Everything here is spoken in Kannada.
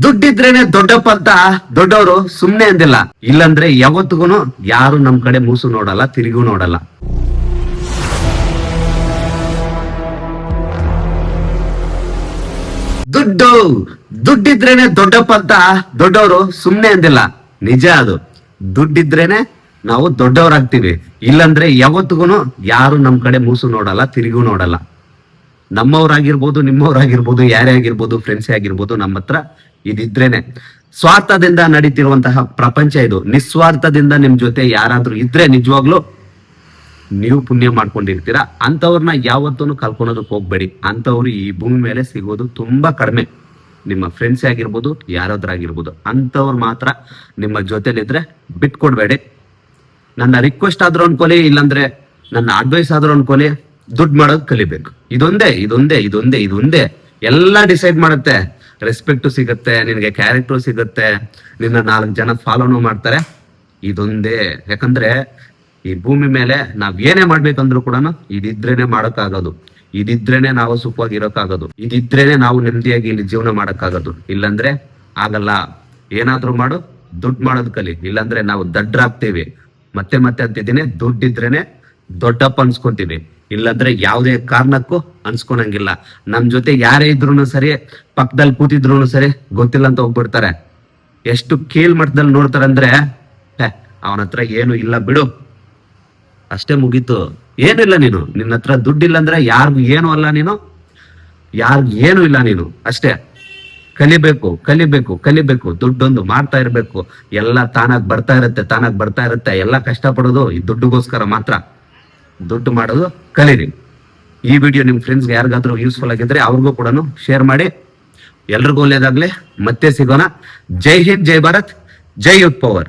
ದುಡ್ಡಿದ್ರೇನೆ ದೊಡ್ಡಪ್ಪ ಅಂತ ದೊಡ್ಡವರು ಸುಮ್ನೆ ಅಂದಿಲ್ಲ. ಇಲ್ಲಂದ್ರೆ ಯಾವತ್ತಿಗೂ ಯಾರು ನಮ್ ಕಡೆ ಮೂಸು ನೋಡಲ್ಲ, ತಿರುಗೂ ನೋಡಲ್ಲ. ದುಡ್ಡಿದ್ರೇನೆ ದೊಡ್ಡಪ್ಪ ಅಂತ ದೊಡ್ಡವರು ಸುಮ್ನೆ ಅಂದಿಲ್ಲ. ನಿಜ ಅದು. ದುಡ್ಡಿದ್ರೇನೆ ನಾವು ದೊಡ್ಡವರಾಗ್ತೀವಿ. ಇಲ್ಲಂದ್ರೆ ಯಾವತ್ತಿಗೂ ಯಾರು ನಮ್ ಕಡೆ ಮೂಸು ನೋಡಲ್ಲ, ತಿರುಗೂ ನೋಡಲ್ಲ. ನಮ್ಮವ್ರಾಗಿರ್ಬೋದು, ನಿಮ್ಮವ್ರಾಗಿರ್ಬೋದು, ಯಾರೇ ಆಗಿರ್ಬೋದು, ಫ್ರೆಂಡ್ಸೇ ಆಗಿರ್ಬೋದು, ನಮ್ಮ ಹತ್ರ ಇದಿದ್ರೇನೆ. ಸ್ವಾರ್ಥದಿಂದ ನಡೀತಿರುವಂತಹ ಪ್ರಪಂಚ ಇದು. ನಿಸ್ವಾರ್ಥದಿಂದ ನಿಮ್ ಜೊತೆ ಯಾರಾದ್ರೂ ಇದ್ರೆ ನಿಜವಾಗ್ಲೂ ನೀವು ಪುಣ್ಯ ಮಾಡ್ಕೊಂಡಿರ್ತೀರಾ. ಅಂತವ್ರನ್ನ ಯಾವತ್ತೂ ಕಲ್ಕೊಳೋದಕ್ಕೆ ಹೋಗ್ಬೇಡಿ. ಅಂತವ್ರು ಈ ಭೂಮಿ ಮೇಲೆ ಸಿಗೋದು ತುಂಬಾ ಕಡಿಮೆ. ನಿಮ್ಮ ಫ್ರೆಂಡ್ಸೇ ಆಗಿರ್ಬೋದು, ಯಾರಾದ್ರಾಗಿರ್ಬೋದು, ಅಂತವ್ರು ಮಾತ್ರ ನಿಮ್ಮ ಜೊತೆಲಿದ್ರೆ ಬಿಟ್ಕೊಡ್ಬೇಡಿ. ನನ್ನ ರಿಕ್ವೆಸ್ಟ್ ಆದ್ರೂ ಅನ್ಕೊಲಿ, ಇಲ್ಲಾಂದ್ರೆ ನನ್ನ ಅಡ್ವೈಸ್ ಆದ್ರೂ ಅನ್ಕೊಲಿ, ದುಡ್ಡು ಮಾಡೋದು ಕಲಿಬೇಕು. ಇದೊಂದೇ ಎಲ್ಲ ಡಿಸೈಡ್ ಮಾಡುತ್ತೆ. ರೆಸ್ಪೆಕ್ಟ್ ಸಿಗುತ್ತೆ, ನಿನಗೆ ಕ್ಯಾರೆಕ್ಟರ್ ಸಿಗುತ್ತೆ, ನಿನ್ನ 4 ಜನ ಫಾಲೋನು ಮಾಡ್ತಾರೆ. ಇದೊಂದೇ. ಯಾಕಂದ್ರೆ ಈ ಭೂಮಿ ಮೇಲೆ ನಾವ್ ಏನೇ ಮಾಡ್ಬೇಕಂದ್ರೂ ಕೂಡ ಇದಿದ್ರೇನೆ ಮಾಡೋಕ್ಕಾಗೋದು. ಇದಿದ್ರೇನೆ ನಾವು ಸುಖವಾಗಿ ಇರೋಕ್ಕಾಗೋದು. ಇದಿದ್ರೇನೆ ನಾವು ನೆಮ್ಮದಿಯಾಗಿ ಇಲ್ಲಿ ಜೀವನ ಮಾಡಕ್ಕಾಗೋದು. ಇಲ್ಲಂದ್ರೆ ಆಗಲ್ಲ. ಏನಾದ್ರೂ ಮಾಡು, ದುಡ್ಡು ಮಾಡೋದು ಕಲಿ. ಇಲ್ಲಾಂದ್ರೆ ನಾವು ದಡ್ಡರಾಗ್ತೀವಿ. ಮತ್ತೆ ಅಂತಿದ್ದೀನಿ, ದುಡ್ಡಿದ್ರೇನೆ ದೊಡ್ಡಪ್ಪ ಅನ್ಸ್ಕೊಂತೀವಿ. ಇಲ್ಲಂದ್ರೆ ಯಾವುದೇ ಕಾರಣಕ್ಕೂ ಅನ್ಸ್ಕೊಳಂಗಿಲ್ಲ. ನಮ್ ಜೊತೆ ಯಾರೇ ಇದ್ರು ಸರಿ, ಪಕ್ಕದಲ್ಲಿ ಕೂತಿದ್ರು ಸರಿ, ಗೊತ್ತಿಲ್ಲ ಅಂತ ಹೋಗ್ಬಿಡ್ತಾರೆ. ಎಷ್ಟು ಕೀಳ್ ಮಟ್ಟದಲ್ಲಿ ನೋಡ್ತಾರೆ ಅಂದ್ರೆ, ಅವನ ಹತ್ರ ಏನು ಇಲ್ಲ ಬಿಡು, ಅಷ್ಟೇ ಮುಗೀತು. ಏನಿಲ್ಲ ನೀನು, ನಿನ್ನ ಹತ್ರ ದುಡ್ಡಿಲ್ಲ ಅಂದ್ರೆ ಯಾರಿಗೂ ಏನು ಅಲ್ಲ ನೀನು, ಯಾರಿಗೂ ಏನು ಇಲ್ಲ ನೀನು, ಅಷ್ಟೇ. ಕಲಿಬೇಕು. ದುಡ್ಡೊಂದು ಮಾಡ್ತಾ ಇರ್ಬೇಕು. ಎಲ್ಲ ತಾನಾಗ್ ಬರ್ತಾ ಇರುತ್ತೆ. ಎಲ್ಲ ಕಷ್ಟಪಡೋದು ಈ ದುಡ್ಡುಗೋಸ್ಕರ ಮಾತ್ರ. ದುಡ್ಡು ಮಾಡೋದು ಕಲೀರಿ. ಈ ವಿಡಿಯೋ ನಿಮ್ ಫ್ರೆಂಡ್ಸ್ಗೆ ಯಾರಿಗಾದ್ರೂ ಯೂಸ್ಫುಲ್ ಆಗಿದ್ರೆ ಅವ್ರಿಗೂ ಕೂಡ ಶೇರ್ ಮಾಡಿ. ಎಲ್ರಿಗೂ ಒಳ್ಳೇದಾಗ್ಲಿ. ಮತ್ತೆ ಸಿಗೋಣ. ಜೈ ಹಿಂದ್, ಜೈ ಭಾರತ್, ಜೈ ಯೂತ್ ಪವರ್.